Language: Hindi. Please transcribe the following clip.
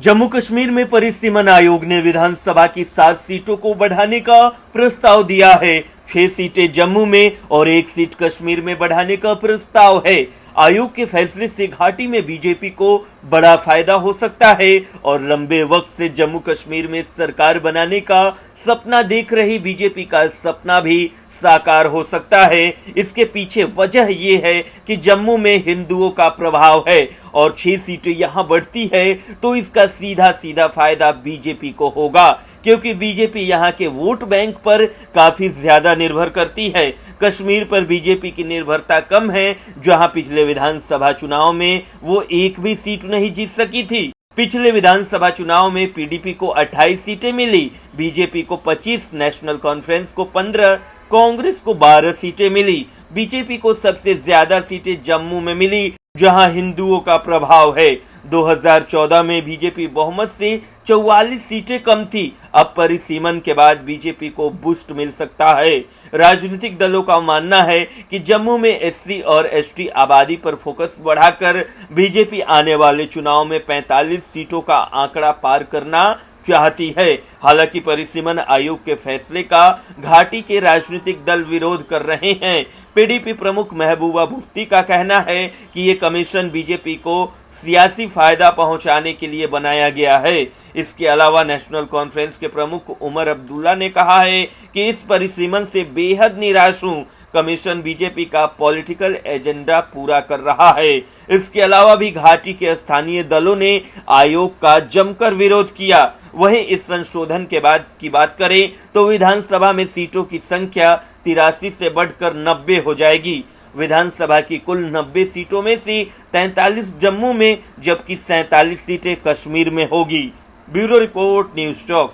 जम्मू कश्मीर में परिसीमन आयोग ने विधानसभा की 7 सीटों को बढ़ाने का प्रस्ताव दिया है। 6 सीटें जम्मू में और 1 सीट कश्मीर में बढ़ाने का प्रस्ताव है। आयोग के फैसले से घाटी में बीजेपी को बड़ा फायदा हो सकता है और लंबे वक्त से जम्मू कश्मीर में सरकार बनाने का सपना देख रही बीजेपी का सपना भी साकार हो सकता है। इसके पीछे वजह यह है कि जम्मू में हिंदुओं का प्रभाव है और 6 सीटें यहां बढ़ती है तो इसका सीधा सीधा फायदा बीजेपी को होगा, क्योंकि बीजेपी यहां के वोट बैंक पर काफी ज्यादा निर्भर करती है। कश्मीर पर बीजेपी की निर्भरता कम है, जहां पिछले विधानसभा चुनाव में वो एक भी सीट नहीं जीत सकी थी। पिछले विधानसभा चुनाव में पीडीपी को 28 सीटें मिली, बीजेपी को 25, नेशनल कॉन्फ्रेंस को 15, कांग्रेस को 12 सीटें मिली। बीजेपी को सबसे ज्यादा सीटें जम्मू में मिली, जहां हिंदुओं का प्रभाव है। 2014 में बीजेपी बहुमत से 44 सीटें कम थी। अब परिसीमन के बाद बीजेपी को बूस्ट मिल सकता है। राजनीतिक दलों का मानना है कि जम्मू में एससी और एसटी आबादी पर फोकस बढ़ाकर बीजेपी आने वाले चुनाव में 45 सीटों का आंकड़ा पार करना चाहती है। हालांकि परिसीमन आयोग के फैसले का घाटी के राजनीतिक दल विरोध कर रहे हैं। पीडीपी प्रमुख महबूबा मुफ्ती का कहना है कि ये कमीशन बीजेपी को सियासी फायदा पहुंचाने के लिए बनाया गया है। इसके अलावा नेशनल कॉन्फ्रेंस के प्रमुख उमर अब्दुल्ला ने कहा है कि इस परिसीमन से बेहद निराश हूं। कमीशन बीजेपी का पॉलिटिकल एजेंडा पूरा कर रहा है। इसके अलावा भी घाटी के स्थानीय दलों ने आयोग का जमकर विरोध किया। वहीं इस संशोधन के बाद की बात करें तो विधानसभा में सीटों की संख्या 83 से बढ़कर 90 हो जाएगी। विधानसभा की कुल 90 सीटों में से 43 जम्मू में जबकि 47 सीटें कश्मीर में होगी। Bureau report, news talk.